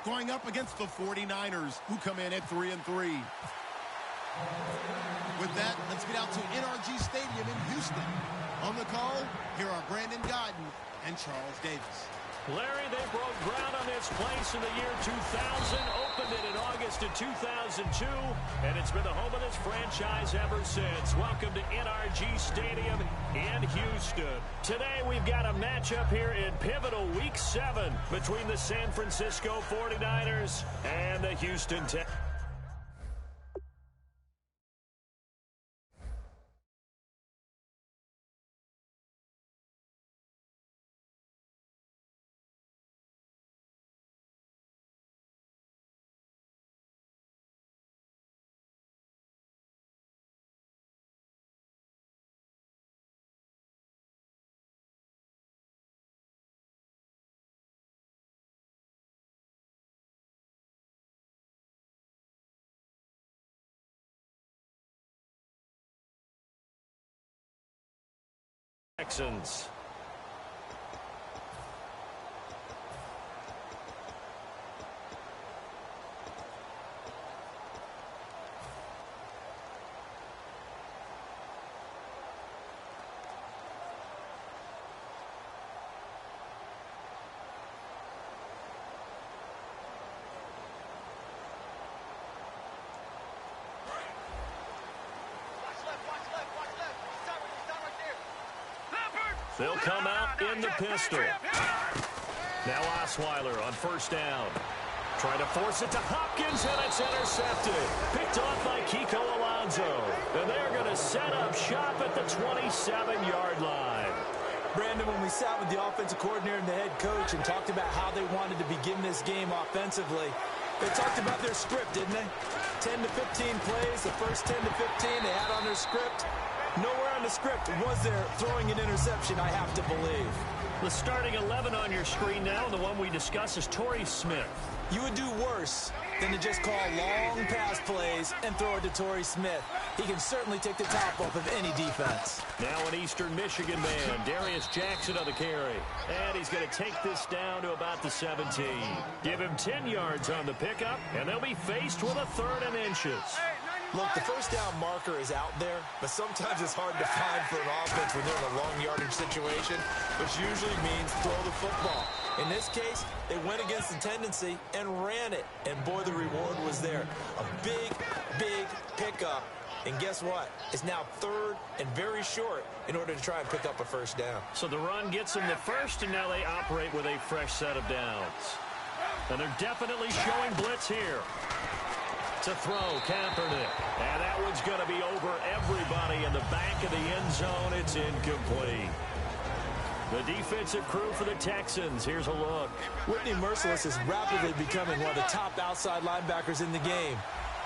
going up against the 49ers, who come in at 3-3. With that, let's get out to NRG Stadium in Houston. On the call, here are Brandon Godden and Charles Davis. Larry, they broke ground on this place in the year 2000, opened it in August of 2002, and it's been the home of this franchise ever since. Welcome to NRG Stadium in Houston. Today we've got a matchup here in pivotal Week 7 between the San Francisco 49ers and the Houston Texans. Texans. They'll come out in the pistol. Now Osweiler on first down. Trying to force it to Hopkins, and it's intercepted. Picked off by Kiko Alonso. And they're going to set up shop at the 27-yard line. Brandon, when we sat with the offensive coordinator and the head coach and talked about how they wanted to begin this game offensively, they talked about their script, didn't they? 10 to 15 plays, the first 10 to 15 they had on their script. Nowhere on the script was there throwing an interception, I have to believe. The starting 11 on your screen now, the one we discuss is Torrey Smith. You would do worse than to just call long pass plays and throw it to Torrey Smith. He can certainly take the top off of any defense. Now an Eastern Michigan man, Darius Jackson on the carry. And he's going to take this down to about the 17. Give him 10 yards on the pickup, and they'll be faced with a 3rd and inches. Look, the first down marker is out there, but sometimes it's hard to find for an offense when they're in a long yardage situation, which usually means throw the football. In this case, they went against the tendency and ran it, and boy, the reward was there. A big, big pickup, and guess what? It's now 3rd and very short in order to try and pick up a first down. So the run gets them the first, and now they operate with a fresh set of downs. And they're definitely showing blitz here. To throw, Kaepernick. And that one's going to be over everybody in the back of the end zone. It's incomplete. The defensive crew for the Texans. Here's a look. Whitney Merciless is rapidly becoming one of the top outside linebackers in the game.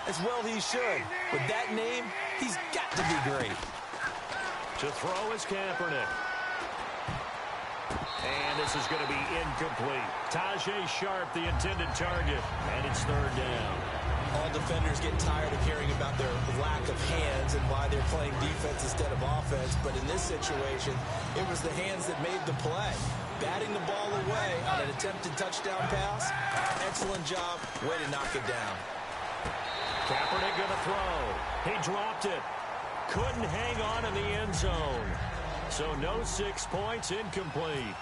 As well he should. With that name, he's got to be great. To throw is Kaepernick. And this is going to be incomplete. Tajay Sharp, the intended target. And it's 3rd down. All defenders get tired of hearing about their lack of hands and why they're playing defense instead of offense. But in this situation, it was the hands that made the play. Batting the ball away on an attempted touchdown pass. Excellent job. Way to knock it down. Kaepernick going to throw. He dropped it. Couldn't hang on in the end zone. So no 6 points, incomplete.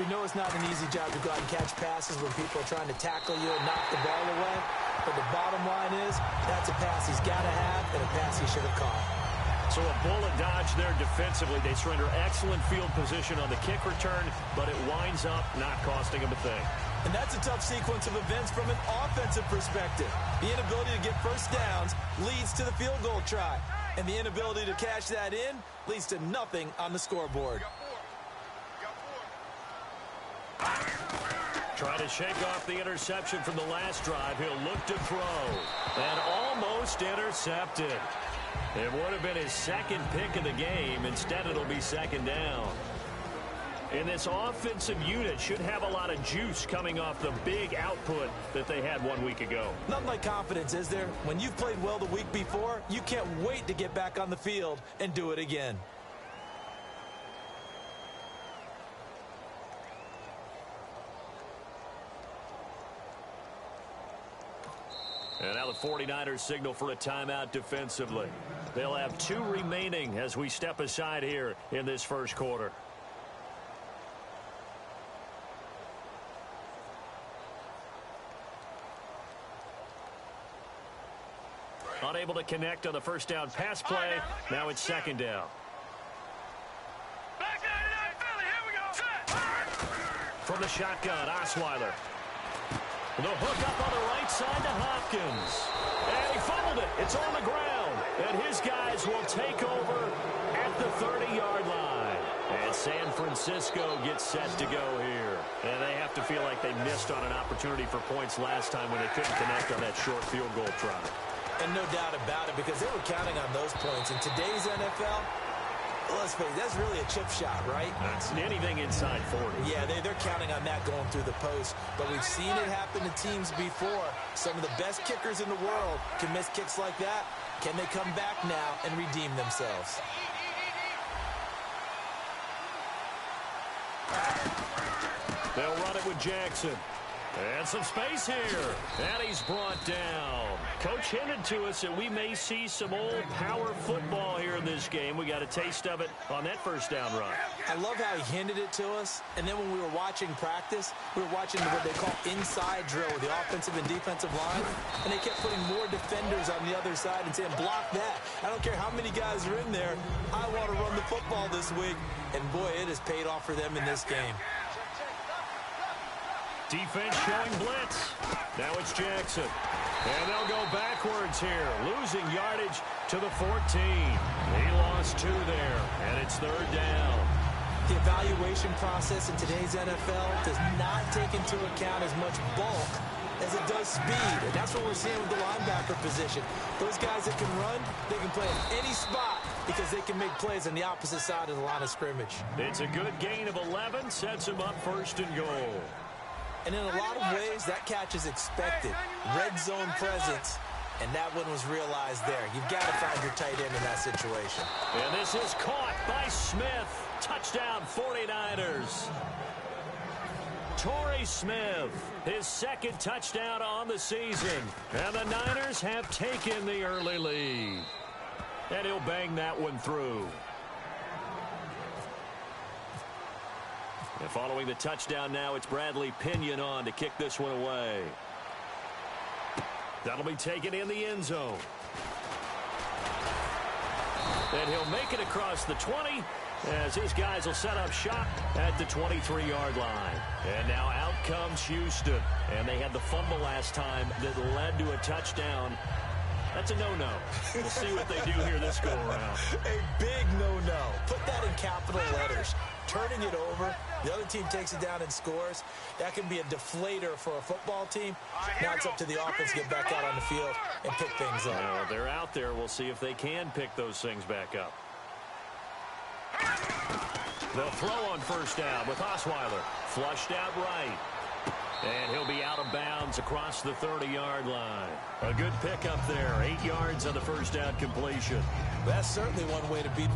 We know it's not an easy job to go out and catch passes when people are trying to tackle you and knock the ball away. But the bottom line is, that's a pass he's got to have and a pass he should have caught. So a bullet dodge there defensively. They surrender excellent field position on the kick return, but it winds up not costing them a thing. And that's a tough sequence of events from an offensive perspective. The inability to get first downs leads to the field goal try. And the inability to cash that in leads to nothing on the scoreboard. Try to shake off the interception from the last drive. He'll look to throw. And almost intercepted. It would have been his 2nd pick of the game. Instead, it'll be 2nd down. And this offensive unit should have a lot of juice coming off the big output that they had 1 week ago. Nothing like confidence, is there? When you've played well the week before, you can't wait to get back on the field and do it again. And now the 49ers signal for a timeout defensively. They'll have 2 remaining as we step aside here in this first quarter. Unable to connect on the first down pass play. Now it's second down. From the shotgun, Osweiler. The hook up on the right side to Hopkins. And he fumbled it. It's on the ground. And his guys will take over at the 30-yard line. And San Francisco gets set to go here. And they have to feel like they missed on an opportunity for points last time when they couldn't connect on that short field goal try. And no doubt about it, because they were counting on those points. In today's NFL, let's face it, that's really a chip shot, right? That's anything inside 40. Yeah, they're counting on that going through the post. But we've seen it happen to teams before. Some of the best kickers in the world can miss kicks like that. Can they come back now and redeem themselves? They'll run it with Jackson. And some space here. And he's brought down. Coach hinted to us that we may see some old power football here in this game. We got a taste of it on that first down run. I love how he hinted it to us. And then when we were watching practice, we were watching what they call inside drill with the offensive and defensive line. And they kept putting more defenders on the other side and saying, block that. I don't care how many guys are in there. I want to run the football this week. And boy, it has paid off for them in this game. Defense showing blitz. Now it's Jackson. And they'll go backwards here, losing yardage to the 14. He lost 2 there, and it's third down. The evaluation process in today's NFL does not take into account as much bulk as it does speed. And that's what we're seeing with the linebacker position. Those guys that can run, they can play in any spot because they can make plays on the opposite side of the line of scrimmage. It's a good gain of 11, sets him up first and goal. And in a lot of ways, that catch is expected. Red zone presence, and that one was realized there. You've got to find your tight end in that situation. And this is caught by Smith. Touchdown, 49ers. Torrey Smith, his second touchdown on the season. And the Niners have taken the early lead. And he'll bang that one through. And following the touchdown now, it's Bradley Pinion on to kick this one away. That'll be taken in the end zone. And he'll make it across the 20 as his guys will set up shop at the 23-yard line. And now out comes Houston. And they had the fumble last time that led to a touchdown. That's a no-no. We'll see what they do here this go-around. A big no-no. Put that in capital letters. Turning it over, the other team takes it down and scores. That can be a deflator for a football team. Now it's up to the offense to get back out on the field and pick things up. Well, they're out there. We'll see if they can pick those things back up. They'll throw on first down with Osweiler. Flushed out right. And he'll be out of bounds across the 30-yard line. A good pickup there. 8 yards on the first down completion. That's certainly one way to beat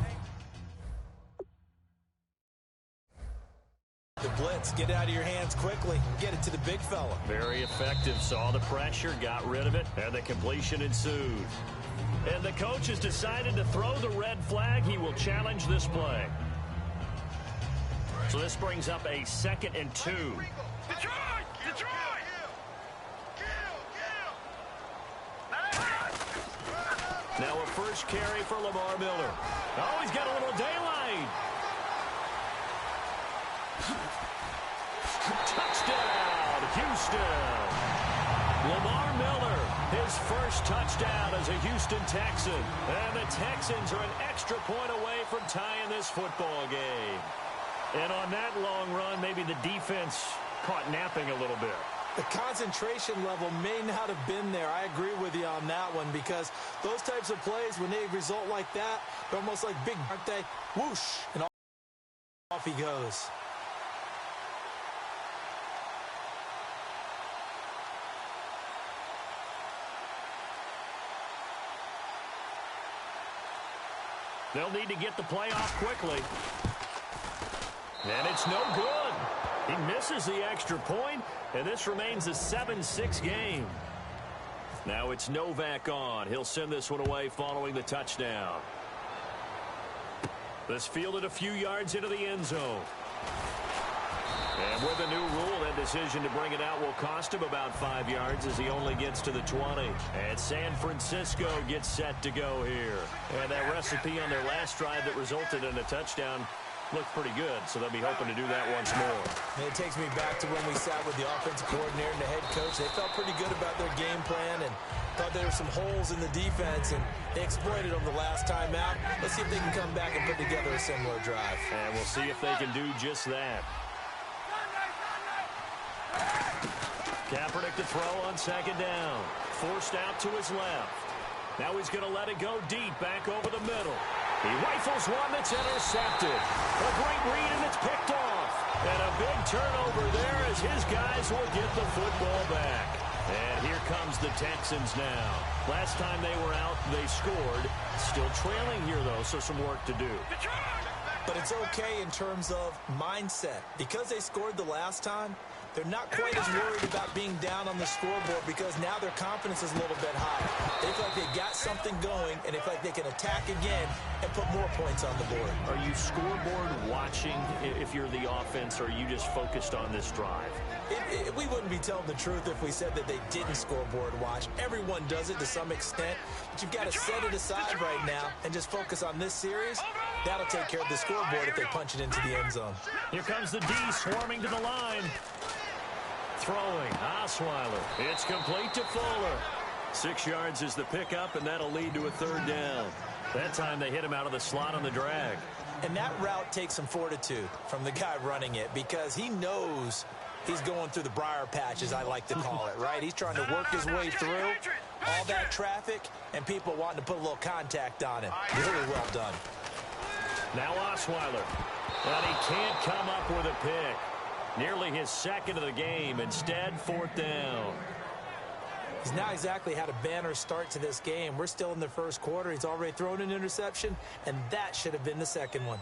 the blitz. Get it out of your hands quickly. Get it to the big fella. Very effective. Saw the pressure, got rid of it, and the completion ensued. And the coach has decided to throw the red flag. He will challenge this play. So this brings up a 2nd and 2. Detroit! Now a first carry for Lamar Miller. Oh, he's got a little daylight. Touchdown, Houston. Lamar Miller, his first touchdown as a Houston Texan. And the Texans are an extra point away from tying this football game. And on that long run, maybe the defense caught napping a little bit. The concentration level may not have been there. I agree with you on that one because those types of plays, when they result like that, they're almost like big, aren't they? Whoosh, and off he goes. They'll need to get the play off quickly. And it's no good. He misses the extra point, and this remains a 7-6 game. Now it's Novak on. He'll send this one away following the touchdown. This fielded a few yards into the end zone. And with a new rule, that decision to bring it out will cost him about 5 yards as he only gets to the 20. And San Francisco gets set to go here. And that recipe on their last drive that resulted in a touchdown looked pretty good, so they'll be hoping to do that once more. And it takes me back to when we sat with the offensive coordinator and the head coach. They felt pretty good about their game plan and thought there were some holes in the defense, and they exploited them the last time out. Let's see if they can come back and put together a similar drive. And we'll see if they can do just that. Kaepernick to throw on second down. Forced out to his left. Now he's going to let it go deep, back over the middle. He rifles one that's intercepted. A great read, and it's picked off. And a big turnover there as his guys will get the football back. And here comes the Texans now. Last time they were out, they scored. Still trailing here, though, so some work to do. But it's okay in terms of mindset. Because they scored the last time, they're not quite as worried about being down on the scoreboard because now their confidence is a little bit higher. They feel like they got something going, and they feel like they can attack again and put more points on the board. Are you scoreboard watching if you're the offense, or are you just focused on this drive? We wouldn't be telling the truth if we said that they didn't scoreboard watch. Everyone does it to some extent, but you've got to set it aside right now and just focus on this series. That'll take care of the scoreboard if they punch it into the end zone. Here comes the D swarming to the line. Throwing, Osweiler. It's complete to Fuller. 6 yards is the pickup, and that'll lead to a third down. That time they hit him out of the slot on the drag. And that route takes some fortitude from the guy running it because he knows he's going through the briar patch, as I like to call it, right? He's trying to work his way through all that traffic and people wanting to put a little contact on him. Really well done. Now Osweiler. But he can't come up with a pick. Nearly his second of the game. Instead, fourth down. He's now exactly had a banner start to this game. We're still in the first quarter. He's already thrown an interception, and that should have been the second one.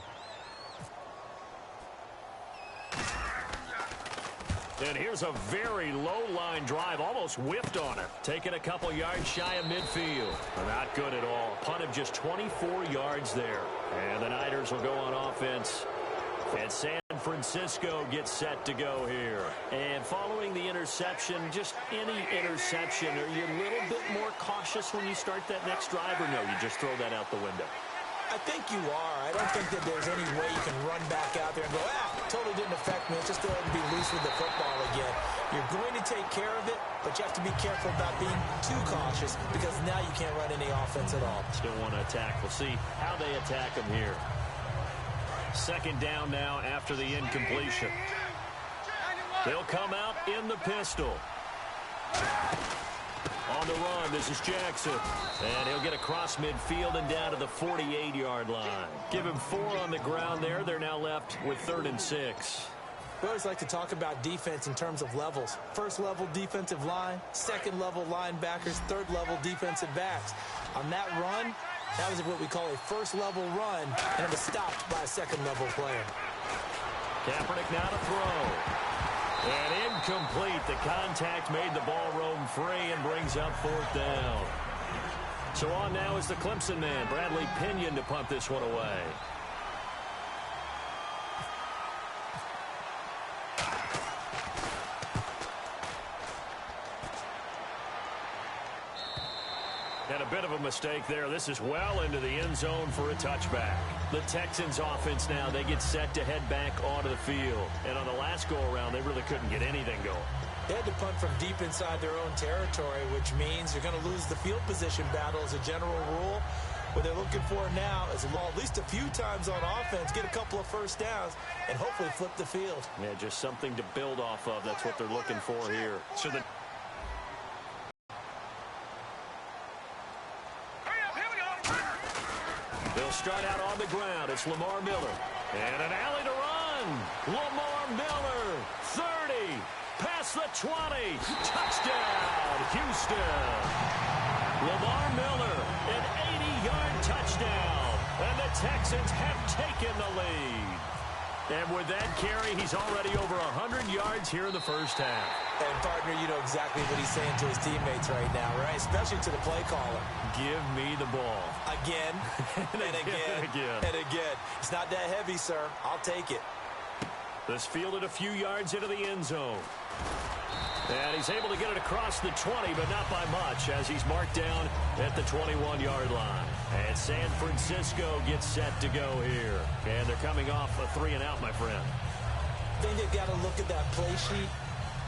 And here's a very low-line drive, almost whiffed on it. Taking a couple yards shy of midfield. Not good at all. Punt of just 24 yards there. And the Niners will go on offense. And San Francisco gets set to go here. And following the interception, just any interception, are you a little bit more cautious when you start that next drive, or no, you just throw that out the window? I think you are. I don't think that there's any way you can run back out there and go, totally didn't affect me. Let's just go ahead and be loose with the football again. You're going to take care of it, but you have to be careful about being too cautious because now you can't run any offense at all. Still want to attack. We'll see how they attack them here. Second down now after the incompletion. They'll come out in the pistol. On the run, this is Jackson. And he'll get across midfield and down to the 48-yard line. Give him 4 on the ground there. They're now left with 3rd and 6. We always like to talk about defense in terms of levels. First level defensive line, second level linebackers, third level defensive backs. On that run, that was what we call a first level run, and it was stopped by a second level player. Kaepernick now to throw. And incomplete. The contact made the ball roam free and brings up 4th down. So on now is the Clemson man, Bradley Pinion, to punt this one away. And a bit of a mistake there. This is well into the end zone for a touchback. The Texans offense now, they get set to head back onto the field. And on the last go-around, they really couldn't get anything going. They had to punt from deep inside their own territory, which means you're going to lose the field position battle as a general rule. What they're looking for now is at least a few times on offense, get a couple of first downs, and hopefully flip the field. Yeah, just something to build off of. That's what they're looking for here. So the They'll start out on the ground. It's Lamar Miller. And an alley to run. Lamar Miller, 30, past the 20. Touchdown, Houston. Lamar Miller, an 80-yard touchdown. And the Texans have taken the lead. And with that carry, he's already over 100 yards here in the first half. And, partner, you know exactly what he's saying to his teammates right now, right? Especially to the play caller. Give me the ball. Again, and again, and again. It's not that heavy, sir. I'll take it. This fielded a few yards into the end zone. And he's able to get it across the 20, but not by much, as he's marked down at the 21-yard line. And San Francisco gets set to go here. And they're coming off a 3-and-out, my friend. I think they've got to look at that play sheet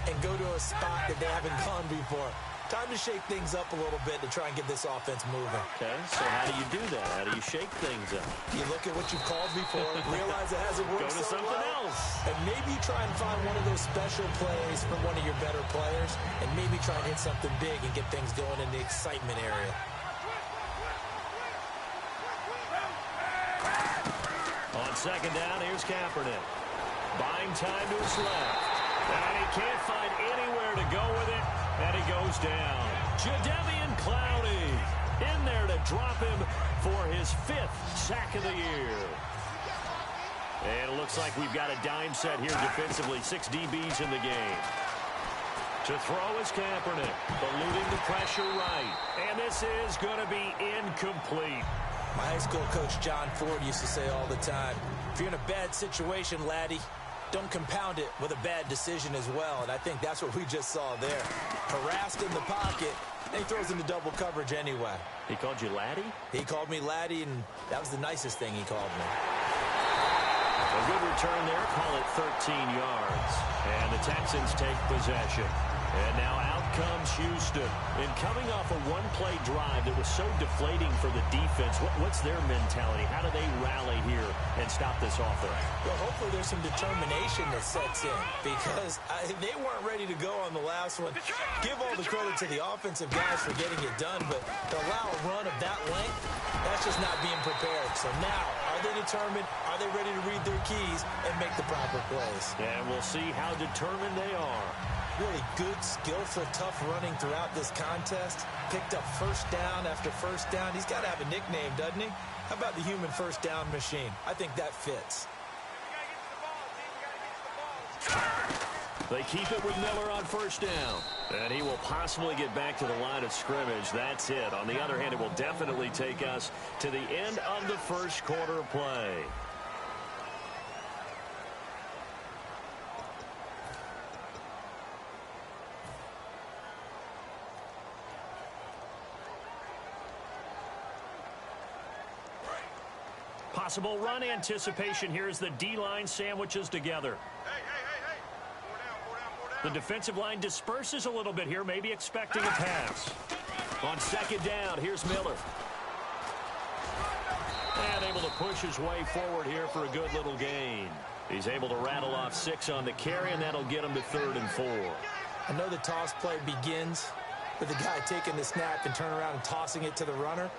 and go to a spot that they haven't gone before. Time to shake things up a little bit to try and get this offense moving. Okay, so how do you do that? How do you shake things up? You look at what you've called before, realize it hasn't worked Go to so something well, else. and maybe you try and find one of those special plays from one of your better players, and maybe try and hit something big and get things going in the excitement area. On second down, here's Kaepernick. Buying time to his left. And he can't find anywhere to go with it. And he goes down. Jadeveon Clowney in there to drop him for his 5th sack of the year. And it looks like we've got a dime set here defensively. 6 DBs in the game. To throw is Kaepernick. Eluding the pressure right. And this is going to be incomplete. My high school coach, John Ford, used to say all the time, if you're in a bad situation, laddie, don't compound it with a bad decision as well. And I think that's what we just saw there. Harassed in the pocket, and he throws into double coverage anyway. He called you laddie? He called me laddie, and that was the nicest thing he called me. A good return there, call it 13 yards. And the Texans take possession. And now out comes Houston. And coming off a one-play drive that was so deflating for the defense, what's their mentality? How do they rally here and stop this offense? Well, hopefully there's some determination that sets in, because they weren't ready to go on the last one. Give all the credit to the offensive guys for getting it done, but to allow a run of that length, that's just not being prepared. So now, are they determined? Are they ready to read their keys and make the proper plays? And we'll see how determined they are. Really good, skillful, tough running throughout this contest. Picked up first down after first down. He's got to have a nickname, doesn't he? How about the human first down machine? I think that fits. They keep it with Miller on first down. And he will possibly get back to the line of scrimmage. That's it. On the other hand, it will definitely take us to the end of the first quarter play. Possible run anticipation here as the D-line sandwiches together. The defensive line disperses a little bit here, maybe expecting a pass. On second down, here's Miller. And able to push his way forward here for a good little gain. He's able to rattle off 6 on the carry, and that'll get him to 3rd and 4. I know the toss play begins with the guy taking the snap and turn around and tossing it to the runner.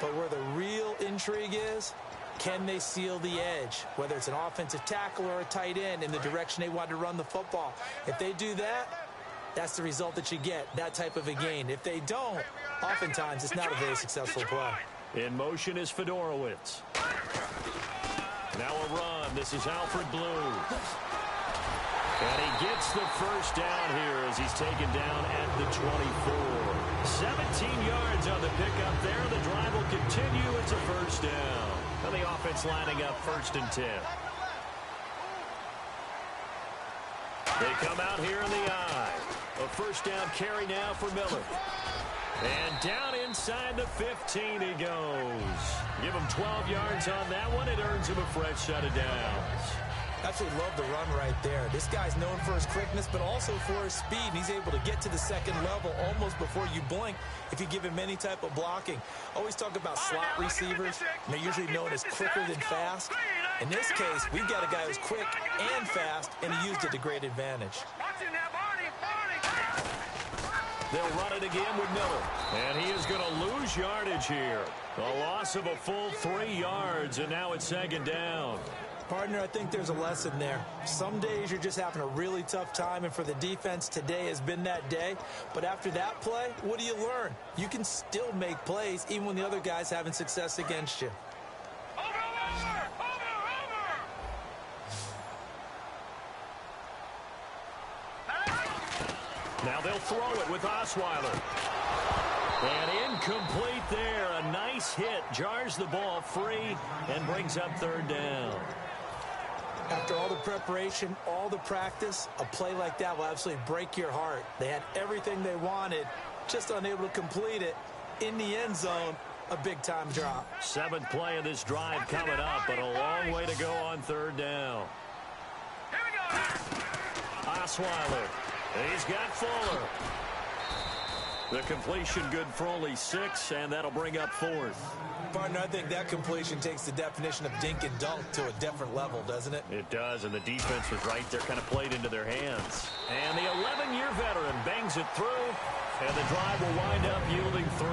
But where the real intrigue is, can they seal the edge, whether it's an offensive tackle or a tight end, in the direction they want to run the football? If they do that, that's the result that you get, that type of a gain. If they don't, oftentimes it's not a very successful play. In motion is Fedorowicz. Now a run. This is Alfred Blue. And he gets the first down here as he's taken down at the 24. 17 yards on the pickup there. The drive will continue. It's a first down. And the offense lining up 1st and 10. They come out here in the eye. A first down carry now for Miller. And down inside the 15 he goes. Give him 12 yards on that one. It earns him a fresh set of downs. Absolutely love the run right there. This guy's known for his quickness, but also for his speed. He's able to get to the second level almost before you blink if you give him any type of blocking. Always talk about slot receivers, and they're usually known as quicker than fast. In this case, we've got a guy who's quick and fast, and he used it to great advantage. They'll run it again with Miller. And he is going to lose yardage here. A loss of a full 3 yards, and now it's 2nd down. Partner, I think there's a lesson there. Some days you're just having a really tough time, and for the defense, today has been that day. But after that play, what do you learn? You can still make plays even when the other guy's having success against you. Now they'll throw it with Osweiler. And incomplete there. A nice hit. Jars the ball free and brings up third down. After all the preparation, all the practice, a play like that will absolutely break your heart. They had everything they wanted, just unable to complete it. In the end zone, a big-time drop. 7th play of this drive coming up, but a long way to go on third down. Here we go. Osweiler. He's got Fuller. The completion good for only 6, and that'll bring up 4th. Partner, I think that completion takes the definition of dink and dunk to a different level, doesn't it? It does, and the defense was right there, kind of played into their hands. And the 11-year veteran bangs it through, and the drive will wind up yielding 3.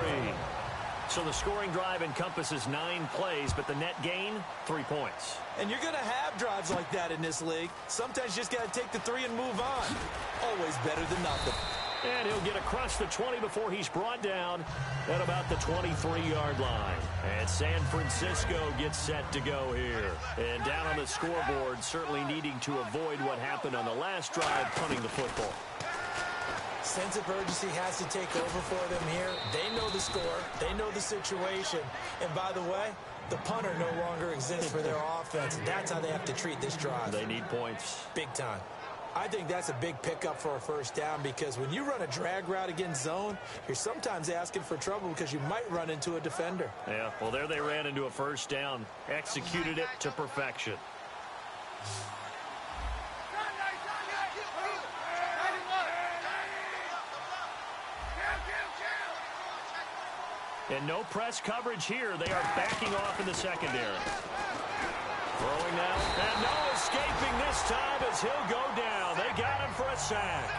So the scoring drive encompasses 9 plays, but the net gain, 3 points. And you're going to have drives like that in this league. Sometimes you just got to take the 3 and move on. Always better than nothing. And he'll get across the 20 before he's brought down at about the 23-yard line. And San Francisco gets set to go here. And down on the scoreboard, certainly needing to avoid what happened on the last drive, punting the football. Sense of urgency has to take over for them here. They know the score. They know the situation. And by the way, the punter no longer exists for their offense. That's how they have to treat this drive. They need points. Big time. I think that's a big pickup for a first down because when you run a drag route against zone, you're sometimes asking for trouble because you might run into a defender. Yeah, well, there they ran into a first down. Executed it to perfection. And no press coverage here. They are backing off in the secondary. Throwing now, and no escaping this time as he'll go down. They got him for a sack.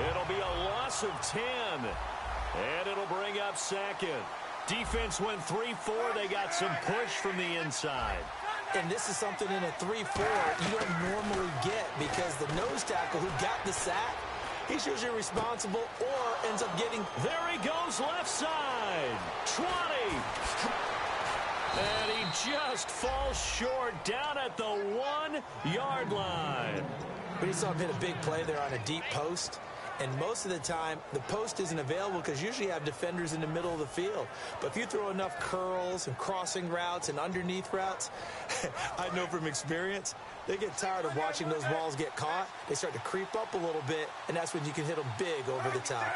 It'll be a loss of 10, and it'll bring up 2nd. Defense went 3-4. They got some push from the inside. And this is something in a 3-4 you don't normally get because the nose tackle who got the sack, he's usually responsible or ends up getting... There he goes left side. 20. And he just falls short down at the 1-yard line. We saw him hit a big play there on a deep post. And most of the time, the post isn't available because usually you have defenders in the middle of the field. But if you throw enough curls and crossing routes and underneath routes, I know from experience, they get tired of watching those balls get caught. They start to creep up a little bit, and that's when you can hit them big over the top.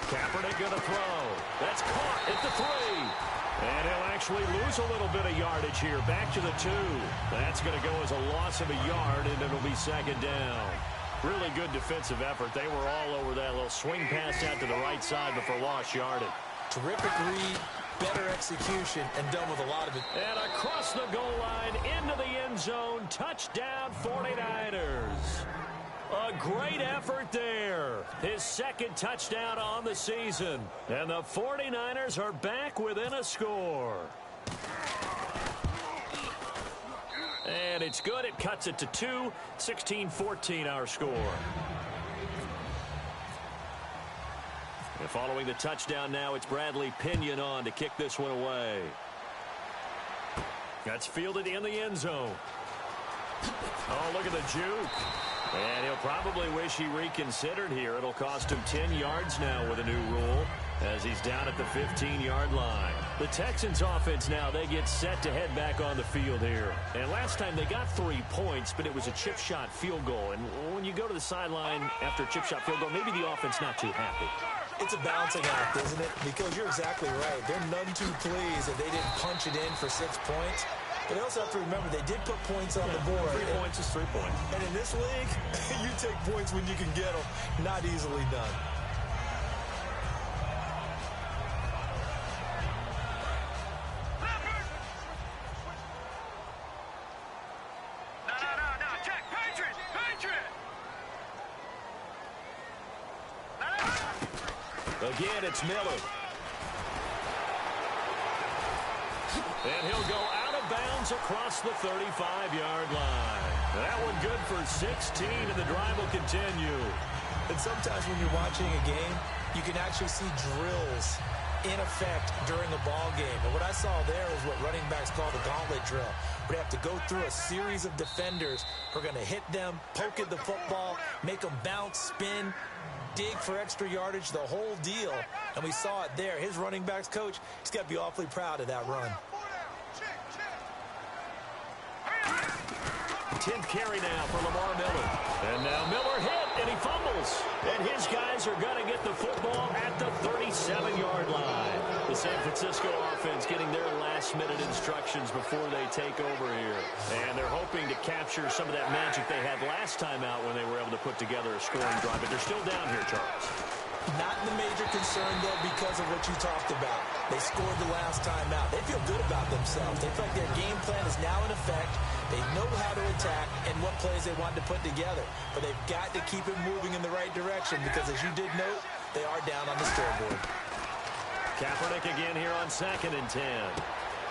Kaepernick going to throw. That's caught at the 3. And he'll actually lose a little bit of yardage here. Back to the 2. That's going to go as a loss of a yard, and it'll be 2nd down. Really good defensive effort. They were all over that little swing pass out to the right side before lost yardage. Terrific read, better execution, and done with a lot of it. And across the goal line, into the end zone, touchdown 49ers. A great effort there. His 2nd touchdown on the season. And the 49ers are back within a score. And it's good. It cuts it to 2. 16-14 our score. And following the touchdown now, it's Bradley Pinion on to kick this one away. That's fielded in the end zone. Oh, look at the juke. And he'll probably wish he reconsidered here. It'll cost him 10 yards now with a new rule as he's down at the 15-yard line. The Texans offense now, they get set to head back on the field here. And last time they got 3 points, but it was a chip shot field goal. And when you go to the sideline after a chip shot field goal, maybe the offense not too happy. It's a balancing act, isn't it? Because you're exactly right. They're none too pleased that they didn't punch it in for 6 points. But they also have to remember they did put points on the board. 3 points is 3 points. And in this league, you take points when you can get them. Not easily done. No, check. Patriot! Again, it's Miller. And he'll go out of bounds across the 35-yard line. That one good for 16, and the drive will continue. And sometimes when you're watching a game, you can actually see drills in effect during a ball game. And what I saw there is what running backs call the gauntlet drill. We have to go through a series of defenders who are going to hit them, poke at the football, make them bounce, spin. dig for extra yardage, the whole deal. And we saw it there. His running backs coach, he's got to be awfully proud of that run. 10th carry now for Lamar Miller. And now Miller hit, and he fumbles. And his guys are going to get the football at the 37-yard line. The San Francisco offense getting their last-minute instructions before they take over here. And they're hoping to capture some of that magic they had last time out when they were able to put together a scoring drive. But they're still down here, Charles. Not the major concern, though, because of what you talked about. They scored the last time out. They feel good about themselves. They feel like their game plan is now in effect. They know how to attack and what plays they want to put together. But they've got to keep it moving in the right direction because, as you did note, they are down on the scoreboard. Kaepernick again here on 2nd and 10.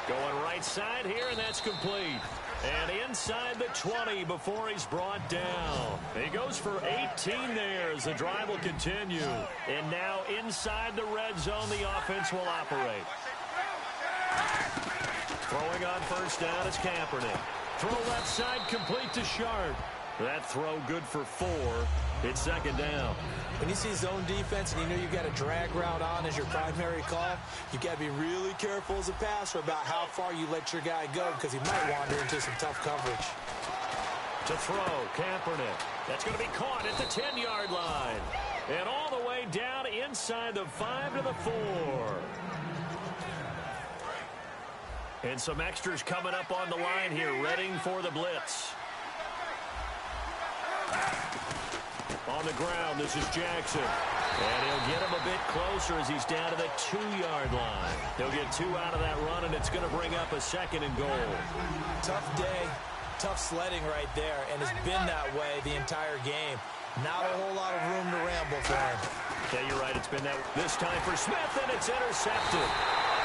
Going right side here, and that's complete. And inside the 20 before he's brought down. He goes for 18 there as the drive will continue. And now inside the red zone, the offense will operate. Throwing on first down is Kaepernick. Throw left side complete to Sharp. That throw good for 4. It's 2nd down. When you see zone defense and you know you've got a drag route on as your primary call, you've got to be really careful as a passer about how far you let your guy go because he might wander into some tough coverage. To throw, Kaepernick. That's going to be caught at the 10-yard line. And all the way down inside the 5 to the 4. And some extras coming up on the line here, readying for the blitz. On the ground, this is Jackson. And he'll get him a bit closer as he's down to the 2-yard line. He'll get 2 out of that run, and it's going to bring up a 2nd and goal. Tough day, tough sledding right there, and it's been that way the entire game. Not a whole lot of room to ramble for him. Yeah, you're right. It's been that this time for Smith, and it's intercepted.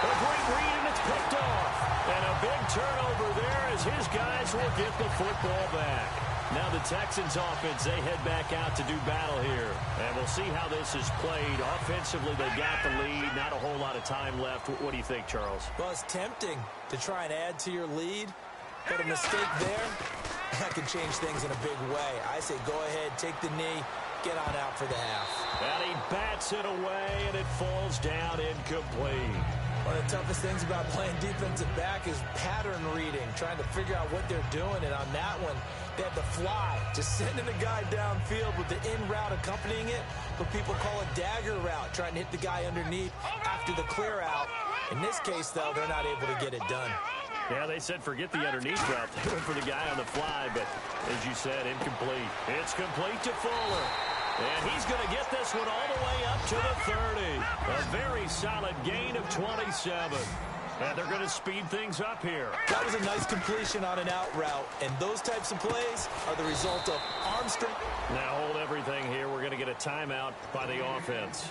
A great read, and it's picked off. And a big turnover there as his guys will get the football back. Now the Texans offense, they head back out to do battle here. And we'll see how this is played. Offensively, they got the lead. Not a whole lot of time left. What do you think, Charles? Well, it's tempting to try and add to your lead. But a mistake there, that can change things in a big way. I say go ahead, take the knee, get on out for the half. And he bats it away, and it falls down incomplete. One of the toughest things about playing defensive back is pattern reading, trying to figure out what they're doing. And on that one, they had the fly, just sending a guy downfield with the in route accompanying it, what people call a dagger route, trying to hit the guy underneath after the clear out. In this case, though, they're not able to get it done. Yeah, they said forget the underneath route. They went for the guy on the fly, but as you said, incomplete. It's complete to Fuller. And he's going to get this one all the way up to the 30. A very solid gain of 27. And they're going to speed things up here. That was a nice completion on an out route. And those types of plays are the result of arm strength. Now hold everything here. We're going to get a timeout by the offense.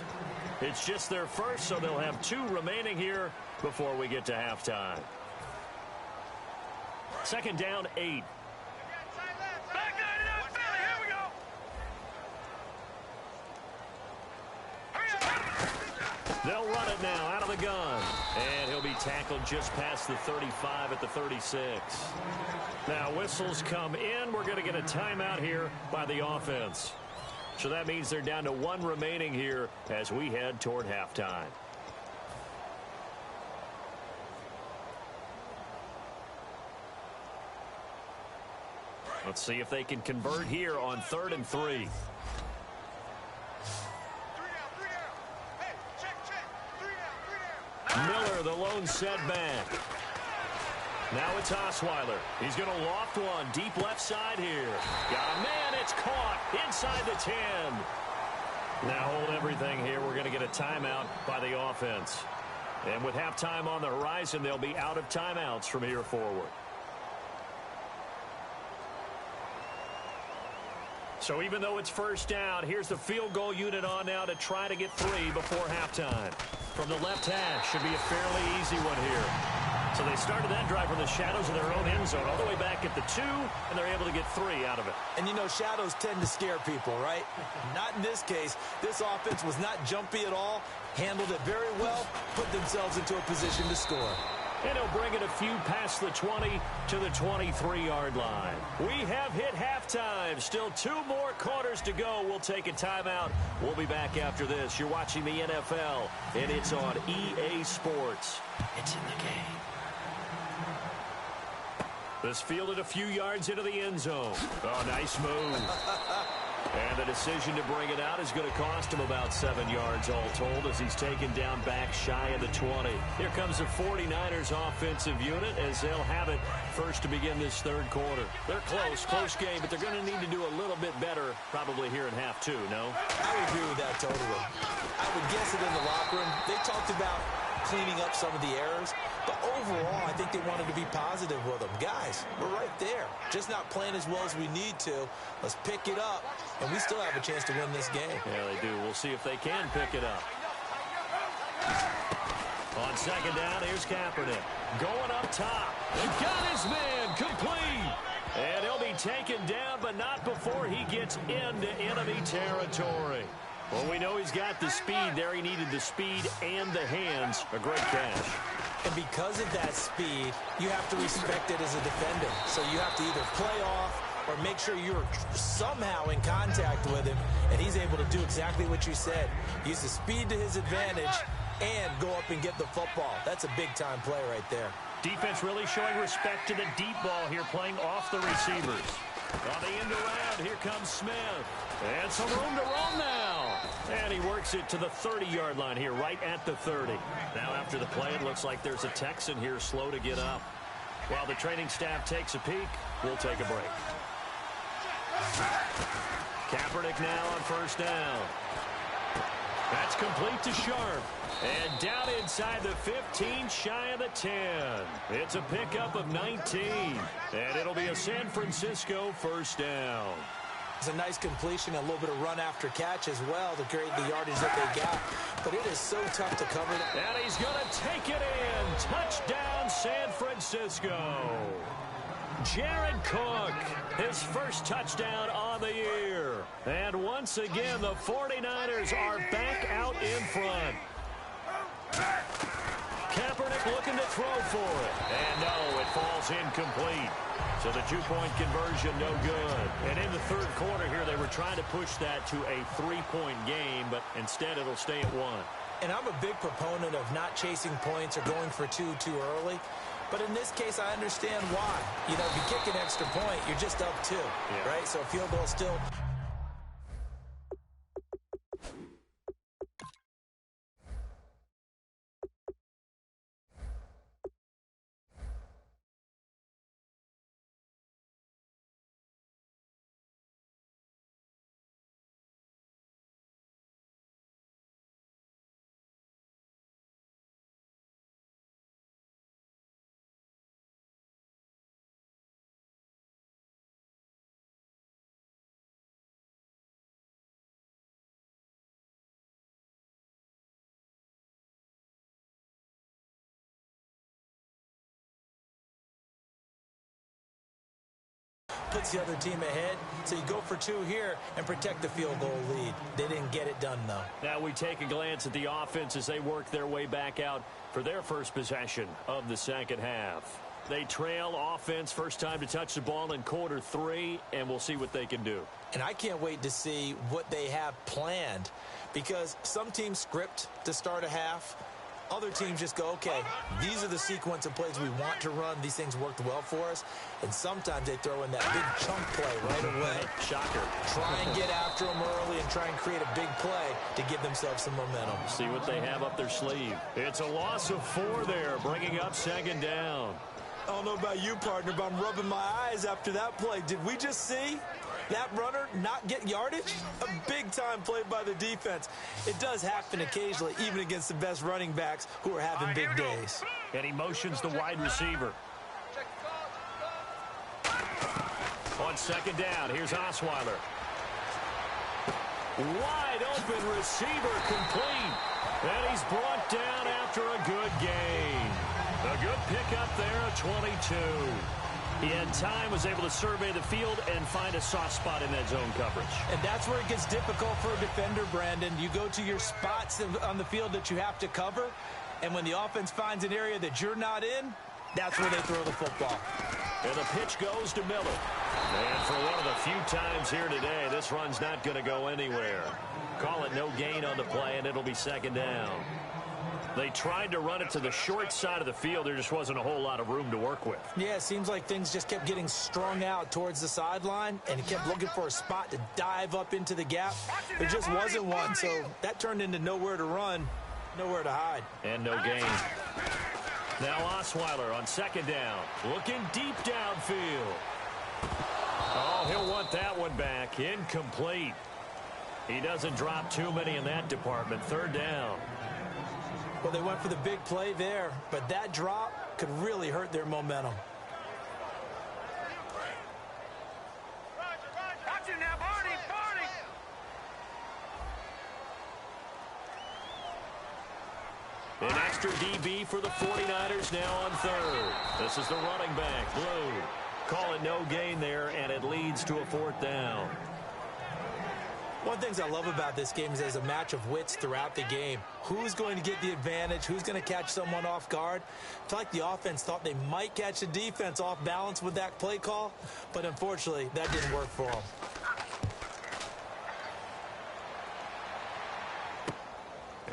It's just their first, so they'll have 2 remaining here before we get to halftime. 2nd down, 8. They'll run it now out of the gun. And he'll be tackled just past the 35 at the 36. Now whistles come in. We're going to get a timeout here by the offense. So that means they're down to 1 remaining here as we head toward halftime. Let's see if they can convert here on 3rd and 3. Miller, the lone setback. Now it's Osweiler. He's going to loft one deep left side here. Got a man. It's caught inside the 10. Now hold everything here. We're going to get a timeout by the offense. And with halftime on the horizon, they'll be out of timeouts from here forward. So even though it's first down, here's the field goal unit on now to try to get 3 before halftime. From the left hash, should be a fairly easy one here. So they started that drive from the shadows of their own end zone all the way back at the 2, and they're able to get 3 out of it. And you know, shadows tend to scare people, right? Not in this case. This offense was not jumpy at all, handled it very well, put themselves into a position to score. And he'll bring it a few past the 20 to the 23-yard line. We have hit halftime. Still 2 more quarters to go. We'll take a timeout. We'll be back after this. You're watching the NFL, and it's on EA Sports. It's in the game. This fielded a few yards into the end zone. Oh, nice move. And the decision to bring it out is going to cost him about 7 yards all told as he's taken down back shy of the 20. Here comes the 49ers offensive unit as they'll have it first to begin this third quarter. They're close game, but they're going to need to do a little bit better probably here in half 2, no? I would agree with that totally. I would guess it in the locker room. They talked about cleaning up some of the errors, but overall, I think they wanted to be positive with them. Guys, we're right there. Just not playing as well as we need to. Let's pick it up, and we still have a chance to win this game. Yeah, they do. We'll see if they can pick it up. On second down, here's Kaepernick. Going up top. And got his man complete. And he'll be taken down, but not before he gets into enemy territory. Well, we know he's got the speed there. He needed the speed and the hands. A great catch. And because of that speed, you have to respect it as a defender. So you have to either play off or make sure you're somehow in contact with him, and he's able to do exactly what you said. Use the speed to his advantage and go up and get the football. That's a big-time play right there. Defense really showing respect to the deep ball here, playing off the receivers. On the end around, here comes Smith. And some room to roam now. And he works it to the 30-yard line here, right at the 30. Now after the play, it looks like there's a Texan here slow to get up. While the training staff takes a peek, we'll take a break. Kaepernick now on first down. That's complete to Sharp. And down inside the 15, shy of the 10. It's a pickup of 19. And it'll be a San Francisco first down. It's a nice completion, a little bit of run after catch as well to create the yardage that they got. But it is so tough to cover that. And he's going to take it in. Touchdown, San Francisco. Jared Cook, his first touchdown on the year. And once again, the 49ers are back out in front. Kaepernick looking to throw for it. And no, it falls incomplete. So the 2-point conversion, no good. And in the third quarter here, they were trying to push that to a 3-point game, but instead it'll stay at 1. And I'm a big proponent of not chasing points or going for two too early. But in this case, I understand why. You know, if you kick an extra point, you're just up 2, right? So a field goal still... puts the other team ahead. So you go for 2 here and protect the field goal lead. They didn't get it done, though. Now we take a glance at the offense as they work their way back out for their first possession of the second half. They trail offense, first time to touch the ball in quarter 3, and we'll see what they can do. And I can't wait to see what they have planned, because some teams script to start a half. Other teams just go, okay, these are the sequence of plays we want to run. These things worked well for us. And sometimes they throw in that big chunk play right away. Shocker. Try and get after them early and try and create a big play to give themselves some momentum. See what they have up their sleeve. It's a loss of 4 there, bringing up second down. I don't know about you, partner, but I'm rubbing my eyes after that play. Did we just see that runner not get yardage? A big-time play by the defense. It does happen occasionally, even against the best running backs who are having big days. And he motions the wide receiver. On second down, here's Osweiler. Wide open receiver complete. And he's brought down after a good gain. A good pickup there at 22. He had time, was able to survey the field and find a soft spot in that zone coverage. And that's where it gets difficult for a defender, Brandon. You go to your spots on the field that you have to cover, And when the offense finds an area that you're not in, that's where they throw the football. And the pitch goes to Miller. And for one of the few times here today, this run's not going to go anywhere. Call it no gain on the play, and it'll be second down. They tried to run it to the short side of the field. There just wasn't a whole lot of room to work with. Yeah, it seems like things just kept getting strung out towards the sideline, and he kept looking for a spot to dive up into the gap. There just wasn't one, so that turned into nowhere to run, nowhere to hide. And no gain. Now Osweiler on second down, looking deep downfield. Oh, he'll want that one back. Incomplete. He doesn't drop too many in that department. Third down. Well, they went for the big play there, but that drop could really hurt their momentum. Watch it now, Barney, Barney. An extra DB for the 49ers now on third. This is the running back, Blue. Call it no gain there, and it leads to a fourth down. One of the things I love about this game is there's a match of wits throughout the game. Who's going to get the advantage? Who's going to catch someone off guard? I feel like the offense thought they might catch the defense off balance with that play call, but unfortunately, that didn't work for them.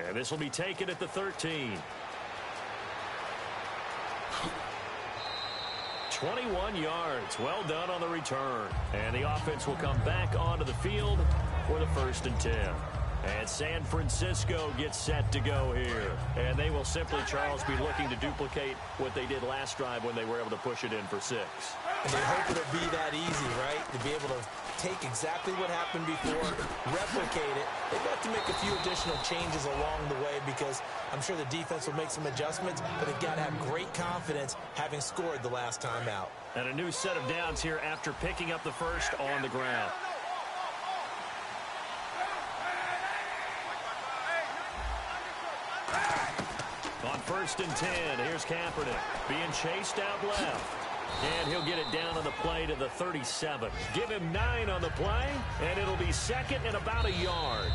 And this will be taken at the 13. 21 yards. Well done on the return. And the offense will come back onto the field for the 1st and 10. And San Francisco gets set to go here. And they will simply, Charles, be looking to duplicate what they did last drive when they were able to push it in for 6. And they hope it'll be that easy, right? To be able to take exactly what happened before, replicate it. They've got to make a few additional changes along the way because I'm sure the defense will make some adjustments, but they've got to have great confidence having scored the last time out. And a new set of downs here after picking up the first on the ground. On 1st and 10, here's Kaepernick being chased out left. And he'll get it down on the play to the 37. Give him 9 on the play, and it'll be second and about a yard.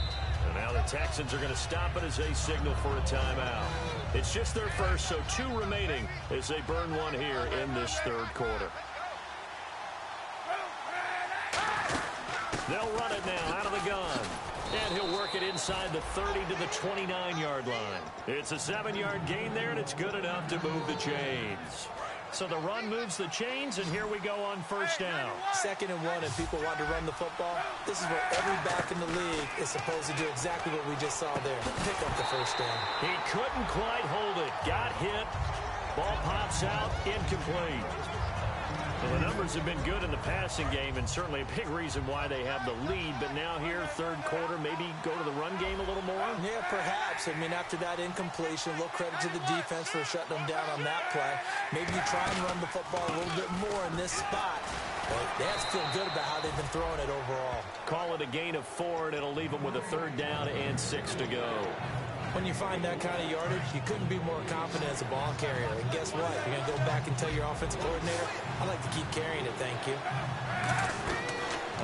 And now the Texans are going to stop it as they signal for a timeout. It's just their first, so 2 remaining as they burn one here in this third quarter. They'll run it now out of the gun. And he'll work it inside the 30 to the 29-yard line. It's a 7-yard gain there, and it's good enough to move the chains. So the run moves the chains, and here we go on 1st down. 2nd and 1, and people want to run the football. This is where every back in the league is supposed to do exactly what we just saw there. Pick up the 1st down. He couldn't quite hold it. Got hit. Ball pops out. Incomplete. Well, the numbers have been good in the passing game, and certainly a big reason why they have the lead. But now here, third quarter, maybe go to the run game a little more? Yeah, perhaps. I mean, after that incompletion, a little credit to the defense for shutting them down on that play. Maybe you try and run the football a little bit more in this spot. But they have to feel good about how they've been throwing it overall. Call it a gain of 4, and it'll leave them with a 3rd down and 6 to go. When you find that kind of yardage, you couldn't be more confident as a ball carrier. And guess what? You're going to go back and tell your offensive coordinator, I'd like to keep carrying it, thank you.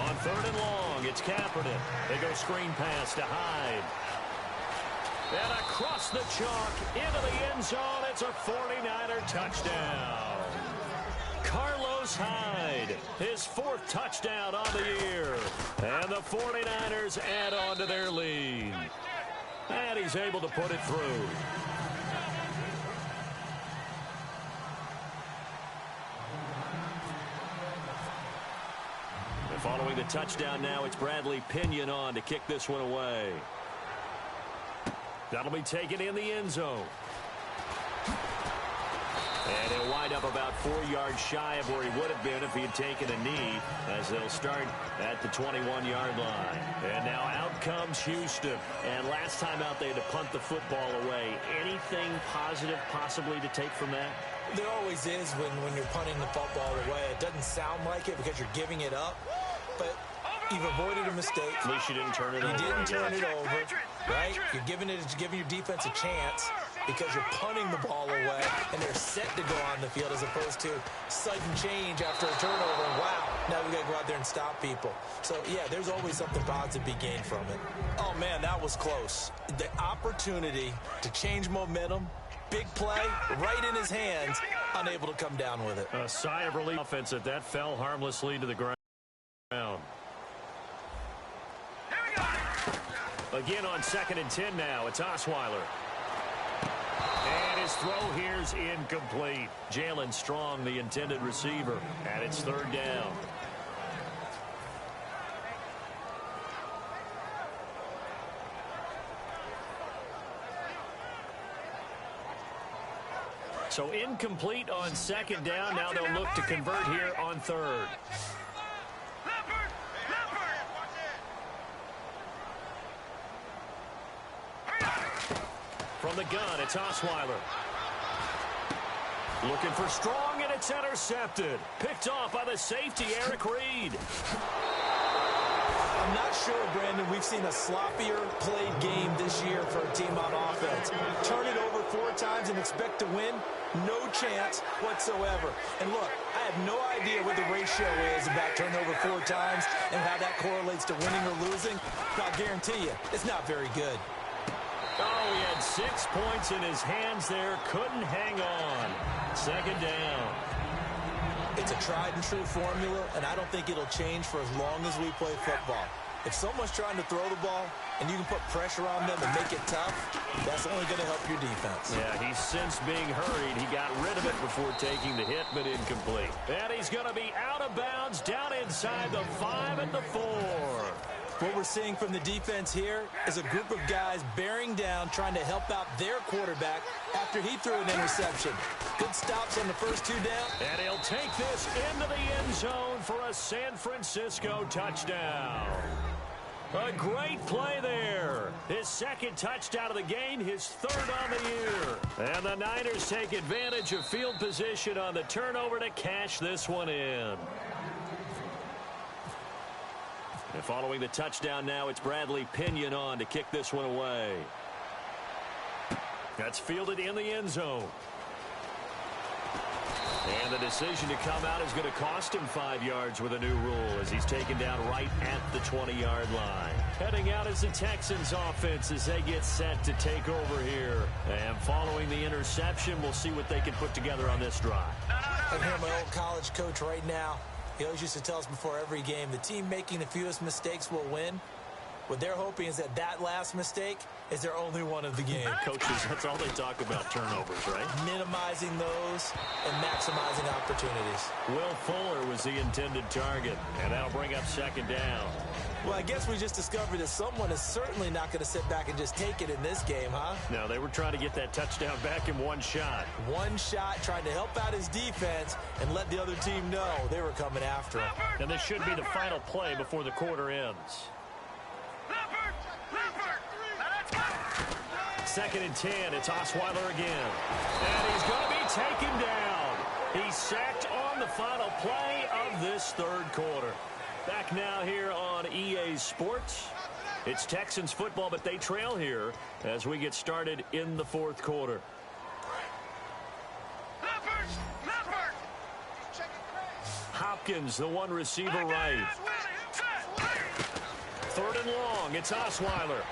On 3rd and long, it's Kaepernick. They go screen pass to Hyde. And across the chalk, into the end zone, it's a 49er touchdown. Carlos Hyde, his 4th touchdown on the year. And the 49ers add on to their lead. And he's able to put it through. And following the touchdown now, it's Bradley Pinion on to kick this one away. That'll be taken in the end zone. And he'll wind up about 4 yards shy of where he would have been if he had taken a knee, as they'll start at the 21-yard line. And now out comes Houston. And last time out, they had to punt the football away. Anything positive possibly to take from that? There always is when you're punting the football away. It doesn't sound like it because you're giving it up, but you've avoided a mistake. At least you didn't turn it over. You didn't turn it over, right? You're giving your defense a chance because you're punting the ball away, and they're set to go on the field as opposed to sudden change after a turnover. And wow, now we got to go out there and stop people. So, yeah, there's always something positive to be gained from it. Oh, man, that was close. The opportunity to change momentum big play right in his hands, unable to come down with it. A sigh of relief offense that fell harmlessly to the ground. Again on 2nd and 10 now. It's Osweiler. And his throw here's incomplete. Jalen Strong, the intended receiver, and it's 3rd down. So incomplete on 2nd down. Now they'll look to convert here on 3rd. From the gun, it's Osweiler. Looking for Strong, and it's intercepted. Picked off by the safety, Eric Reed. I'm not sure, Brandon, we've seen a sloppier played game this year for a team on offense. Turn it over 4 times and expect to win? No chance whatsoever. And look, I have no idea what the ratio is about turnover 4 times and how that correlates to winning or losing. But I'll guarantee you, it's not very good. Oh, he had 6 points in his hands there. Couldn't hang on. 2nd down. It's a tried-and-true formula, and I don't think it'll change for as long as we play football. If someone's trying to throw the ball and you can put pressure on them and make it tough, that's only going to help your defense. Yeah, he's since being hurried. He got rid of it before taking the hit, but incomplete. And he's going to be out of bounds down inside the 5 and the 4. What we're seeing from the defense here is a group of guys bearing down, trying to help out their quarterback after he threw an interception. Good stops on the first 2 down. And he'll take this into the end zone for a San Francisco touchdown. A great play there. His 2nd touchdown of the game, his 3rd on the year. And the Niners take advantage of field position on the turnover to cash this one in. And following the touchdown now, it's Bradley Pinion on to kick this one away. That's fielded in the end zone. And the decision to come out is going to cost him 5 yards with a new rule as he's taken down right at the 20-yard line. Heading out is the Texans offense as they get set to take over here. And following the interception, we'll see what they can put together on this drive. I hear my old college coach right now. He always used to tell us before every game, the team making the fewest mistakes will win. What they're hoping is that last mistake is their only one of the game. Coaches, that's all they talk about, turnovers, right? Minimizing those and maximizing opportunities. Will Fuller was the intended target, and that'll bring up 2nd down. Well, I guess we just discovered that someone is certainly not going to sit back and just take it in this game, huh? No, they were trying to get that touchdown back in one shot. One shot, trying to help out his defense and let the other team know they were coming after him. And this should be the final play before the quarter ends. 2nd and 10, it's Osweiler again. And he's going to be taken down. He's sacked on the final play of this 3rd quarter. Back now here on EA Sports. It's Texans football, but they trail here as we get started in the 4th quarter. Hopkins, the one receiver right. 3rd and long, it's Osweiler.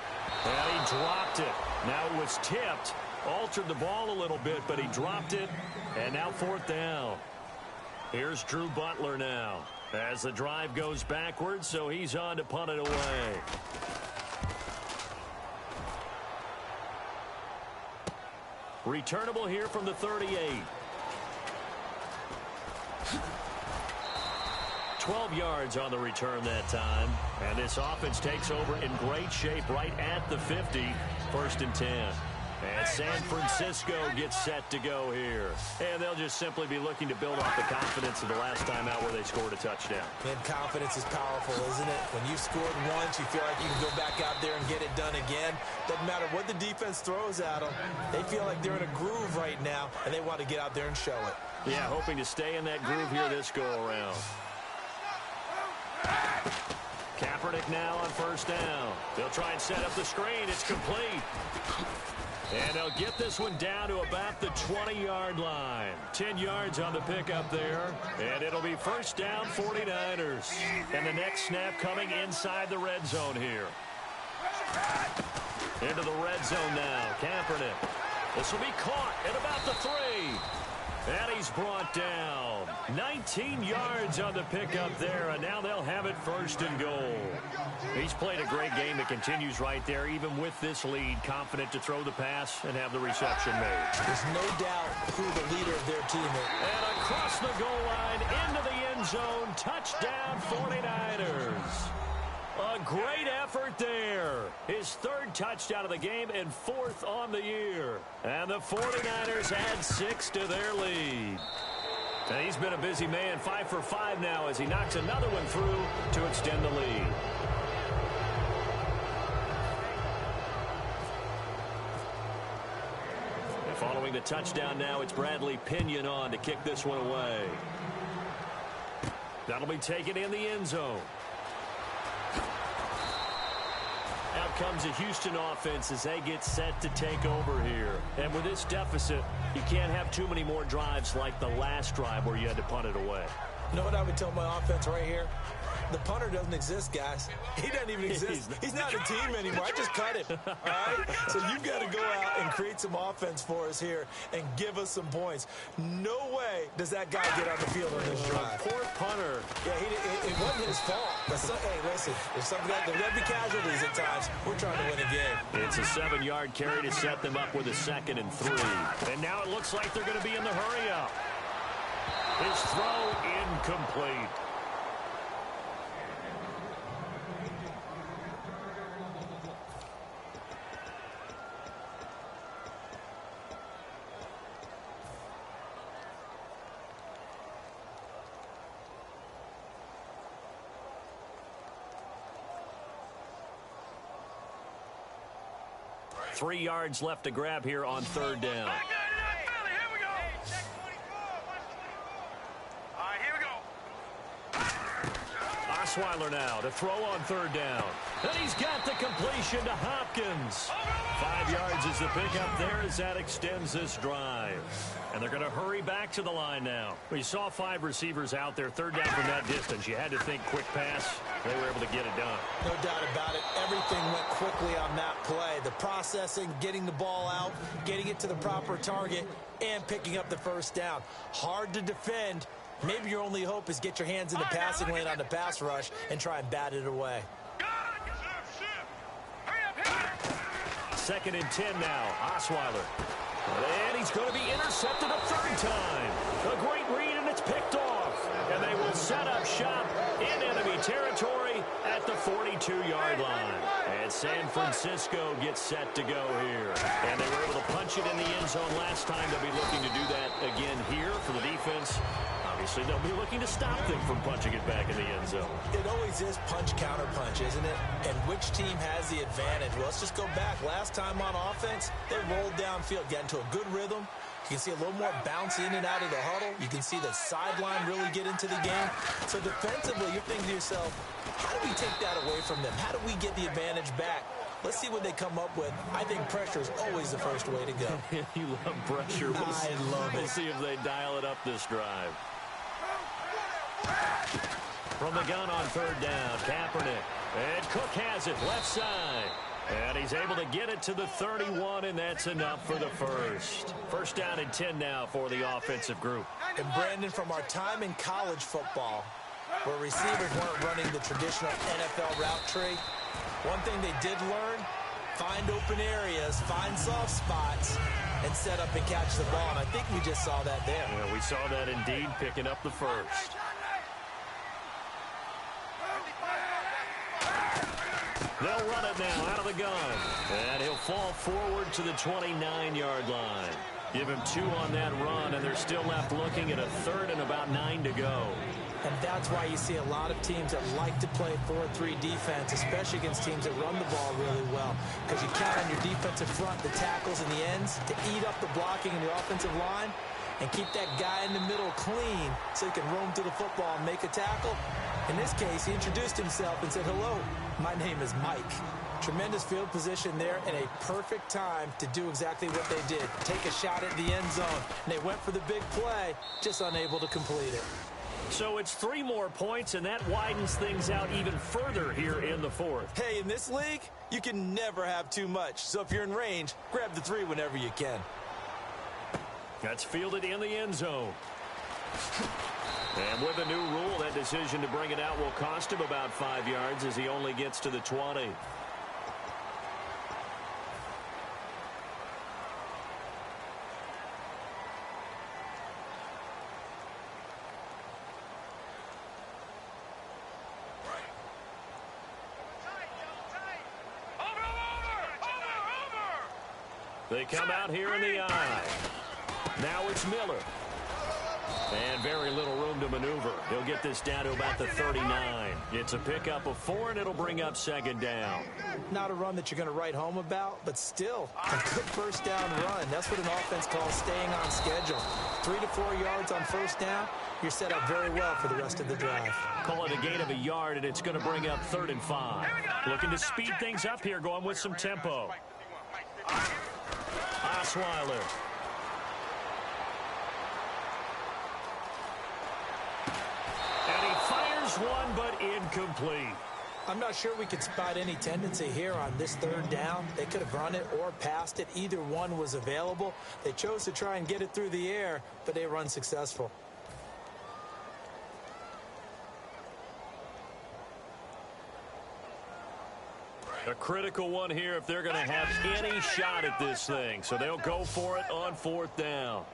And he dropped it. Now it was tipped. Altered the ball a little bit, but he dropped it. And now 4th down. Here's Drew Butler now as the drive goes backwards, so he's on to punt it away. Returnable here from the 38. 12 yards on the return that time. And this offense takes over in great shape right at the 50. 1st and 10. And San Francisco gets set to go here. And they'll just simply be looking to build off the confidence of the last time out where they scored a touchdown. And confidence is powerful, isn't it? When you've scored once, you feel like you can go back out there and get it done again. Doesn't matter what the defense throws at them. They feel like they're in a groove right now, and they want to get out there and show it. Yeah, hoping to stay in that groove here this go-around. Kaepernick now on 1st down. They'll try and set up the screen. It's complete. And they'll get this one down to about the 20-yard line. 10 yards on the pickup there. And it'll be 1st down, 49ers. And the next snap coming inside the red zone here. Into the red zone now. Kaepernick. This will be caught at about the 3. And he's brought down. 19 yards on the pickup there, and now they'll have it 1st and goal. He's played a great game. It continues right there, even with this lead, confident to throw the pass and have the reception made. There's no doubt who the leader of their team is. And across the goal line, into the end zone, touchdown 49ers. A great effort there. His 3rd touchdown of the game and 4th on the year. And the 49ers add 6 to their lead. And he's been a busy man, 5 for 5 now as he knocks another one through to extend the lead. And following the touchdown now, it's Bradley Pinion on to kick this one away. That'll be taken in the end zone. Out comes the Houston offense as they get set to take over here. And with this deficit, you can't have too many more drives like the last drive where you had to punt it away. You know what I would tell my offense right here? The punter doesn't exist, guys. He doesn't even exist. He's not a team anymore. I just cut him. All right? So you've got to go out and create some offense for us here and give us some points. No way does that guy get on the field on this drive. Poor punter. Yeah, it wasn't his fault. Hey, listen, there's something that there'll be casualties at times. We're trying to win a game. It's a 7-yard carry to set them up with a 2nd and 3. And now it looks like they're going to be in the hurry-up. His throw incomplete. Three yards left to grab here on 3rd down. Osweiler now to throw on 3rd down. And he's got the completion to Hopkins. 5 yards is the pickup there as that extends this drive. And they're going to hurry back to the line now. We saw 5 receivers out there, 3rd down from that distance. You had to think quick pass. They were able to get it done. No doubt about it. Everything went quickly on that play. The processing, getting the ball out, getting it to the proper target, and picking up the 1st down. Hard to defend. Maybe your only hope is get your hands in the passing lane on the pass rush and try and bat it away. 2nd and 10 now. Osweiler. And he's going to be intercepted a 3rd time. A great read, and it's picked off. And they will set up shop in enemy territory at the 42-yard line. And San Francisco gets set to go here. And they were able to punch it in the end zone last time. They'll be looking to do that again here for the defense. Obviously, they'll be looking to stop them from punching it back in the end zone. It always is punch-counter-punch, isn't it? And which team has the advantage? Well, let's just go back. Last time on offense, they rolled downfield, got into a good rhythm. You can see a little more bounce in and out of the huddle. You can see the sideline really get into the game. So defensively, you're thinking to yourself, how do we take that away from them? How do we get the advantage back? Let's see what they come up with. I think pressure is always the first way to go. You love pressure. I love it. We'll see if they dial it up this drive. From the gun on 3rd down, Kaepernick. And Cook has it left side. And he's able to get it to the 31, and that's enough for the 1st. 1st down and 10 now for the offensive group. And Brandon, from our time in college football, where receivers weren't running the traditional NFL route tree, one thing they did learn, find open areas, find soft spots, and set up and catch the ball. And I think we just saw that there. Yeah, we saw that indeed, picking up the 1st. They'll run it now out of the gun. And he'll fall forward to the 29-yard line. Give him 2 on that run, and they're still left looking at a 3rd and about 9 to go. And that's why you see a lot of teams that like to play 4-3 defense, especially against teams that run the ball really well. Because you count on your defensive front, the tackles and the ends, to eat up the blocking in your offensive line and keep that guy in the middle clean so he can roam to the football and make a tackle. In this case, he introduced himself and said, "Hello, my name is Mike." Tremendous field position there and a perfect time to do exactly what they did. Take a shot at the end zone. And they went for the big play, just unable to complete it. So it's 3 more points, and that widens things out even further here in the 4th. Hey, in this league, you can never have too much. So if you're in range, grab the 3 whenever you can. That's fielded in the end zone. And with a new rule, that decision to bring it out will cost him about 5 yards as he only gets to the 20. They come out here in the eye. Now it's Miller. And very little room to maneuver. He'll get this down to about the 39. It's a pickup of 4, and it'll bring up second down. Not a run that you're going to write home about, but still a good first down run. That's what an offense calls staying on schedule. 3 to 4 yards on first down. You're set up very well for the rest of the drive. Call it a gain of a yard, and it's going to bring up 3rd and 5. Looking to speed things up here, going with some tempo. Osweiler. And he fires one, but incomplete. I'm not sure we could spot any tendency here on this 3rd down. They could have run it or passed it. Either one was available. They chose to try and get it through the air, but they were unsuccessful. A critical one here if they're going to have any shot at this thing. So they'll go for it on 4th down.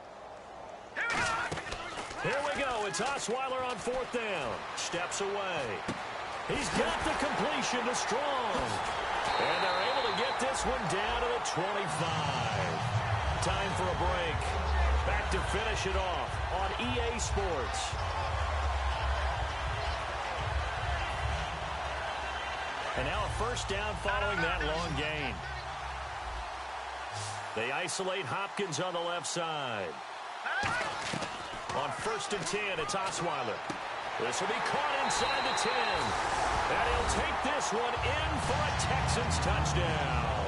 Here we go. It's Osweiler on 4th down. Steps away. He's got the completion to Strong. And they're able to get this one down to the 25. Time for a break. Back to finish it off on EA Sports. And now a first down following that long gain. They isolate Hopkins on the left side. On 1st and 10, it's Osweiler. This will be caught inside the 10. And he'll take this one in for a Texans touchdown.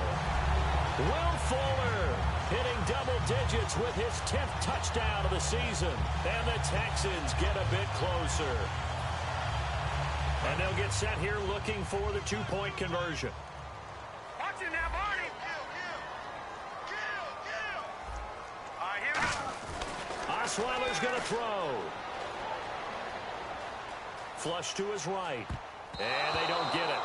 Will Fuller hitting double digits with his 10th touchdown of the season. And the Texans get a bit closer. And they'll get set here looking for the 2-point conversion. Watch it now, Barney. All right, here we go. Osweiler's going to throw. Flush to his right. And they don't get it.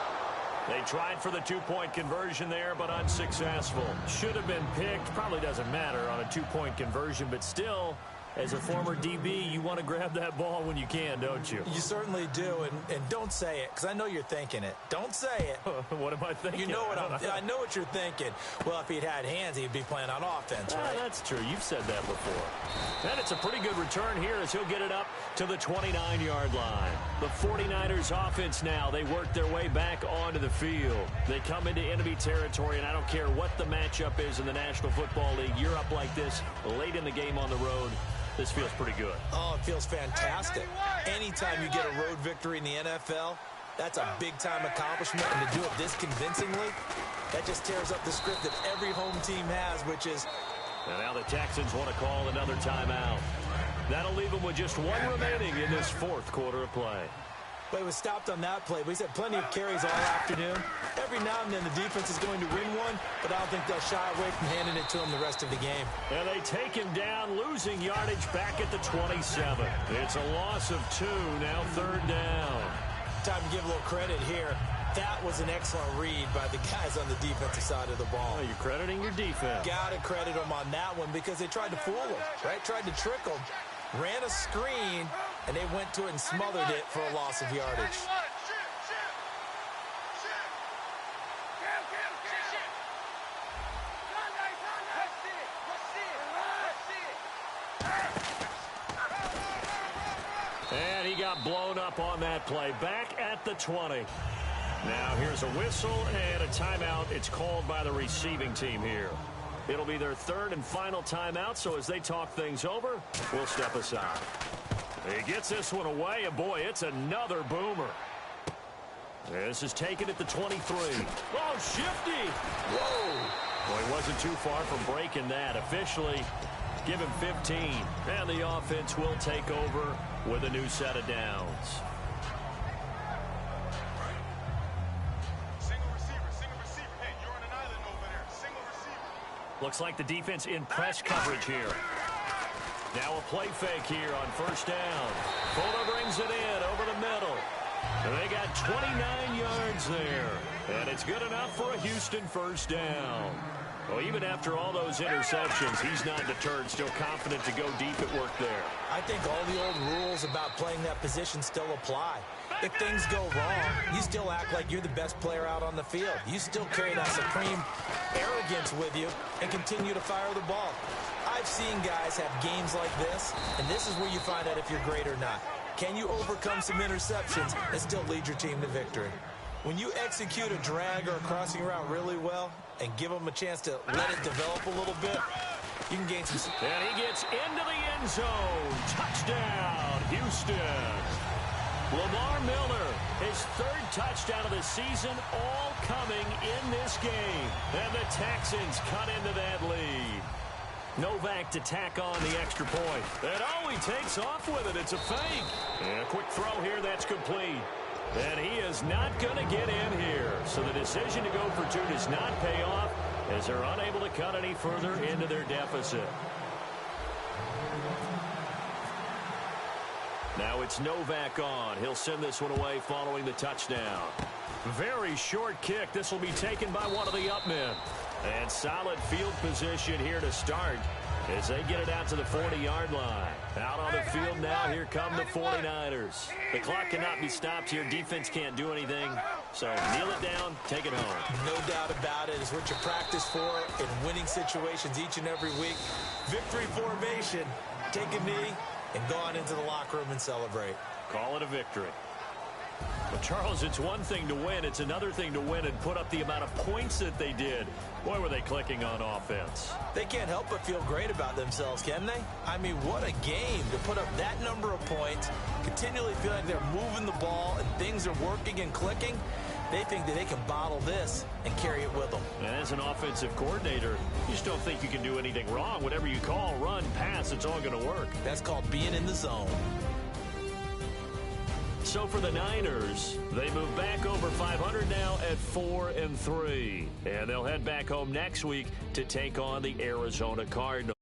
They tried for the 2-point conversion there, but unsuccessful. Should have been picked. Probably doesn't matter on a 2-point conversion, but still, as a former DB, you want to grab that ball when you can, don't you? You certainly do, and don't say it, because I know you're thinking it. Don't say it. What am I thinking? You know what I know what you're thinking. Well, if he'd had hands, he'd be playing on offense, right? That's true. You've said that before. And it's a pretty good return here as he'll get it up to the 29-yard line. The 49ers offense now, they work their way back onto the field. They come into enemy territory, and I don't care what the matchup is in the National Football League. You're up like this late in the game on the road. This feels pretty good. Oh, it feels fantastic. Anytime you get a road victory in the NFL, that's a big-time accomplishment, and to do it this convincingly, that just tears up the script that every home team has, which is... And now the Texans want to call another timeout. That'll leave them with just one remaining in this 4th quarter of play. Well, he was stopped on that play, but he's had plenty of carries all afternoon. Every now and then the defense is going to win one, but I don't think they'll shy away from handing it to him the rest of the game. And they take him down, losing yardage back at the 27. It's a loss of 2, now 3rd down. Time to give a little credit here. That was an excellent read by the guys on the defensive side of the ball. Oh, you're crediting your defense. Got to credit them on that one because they tried to fool him, right? Tried to trick him. Ran a screen, and they went to it and smothered it for a loss of yardage. And he got blown up on that play. Back at the 20. Now here's a whistle and a timeout. It's called by the receiving team here. It'll be their 3rd and final timeout, so as they talk things over, we'll step aside. He gets this one away, and boy, it's another boomer. This is taken at the 23. Oh, shifty! Whoa! Well, he wasn't too far from breaking that. Officially, give him 15. And the offense will take over with a new set of downs. Looks like the defense in press coverage here. Now a play fake here on first down. Fuller brings it in over the middle. And they got 29 yards there. And it's good enough for a Houston first down. Well, even after all those interceptions, he's not deterred, still confident to go deep at work there. I think all the old rules about playing that position still apply. If things go wrong, you still act like you're the best player out on the field. You still carry that supreme arrogance with you and continue to fire the ball. I've seen guys have games like this, and this is where you find out if you're great or not. Can you overcome some interceptions and still lead your team to victory? When you execute a drag or a crossing route really well and give them a chance to let it develop a little bit, you can gain some... And he gets into the end zone. Touchdown, Houston. Lamar Miller, his third touchdown of the season, all coming in this game. And the Texans cut into that lead. Novak to tack on the extra point. And oh, he takes off with it. It's a fake. And a quick throw here, that's complete. And he is not going to get in here. So the decision to go for two does not pay off as they're unable to cut any further into their deficit. Now it's Novak on. He'll send this one away following the touchdown. Very short kick. This will be taken by one of the up men. And solid field position here to start as they get it out to the 40-yard line. Out on the field now, here come the 49ers. The clock cannot be stopped here. Defense can't do anything. So kneel it down, take it home. No doubt about it. It's what you practice for in winning situations each and every week. Victory formation. Take a knee and go on into the locker room and celebrate. Call it a victory. Well, Charles, it's one thing to win. It's another thing to win and put up the amount of points that they did. Boy, were they clicking on offense. They can't help but feel great about themselves, can they? I mean, what a game to put up that number of points, continually feel like they're moving the ball and things are working and clicking. They think that they can bottle this and carry it with them. And as an offensive coordinator, you just don't think you can do anything wrong. Whatever you call, run, pass, it's all going to work. That's called being in the zone. So for the Niners, they move back over 500 now at 4-3. And they'll head back home next week to take on the Arizona Cardinals.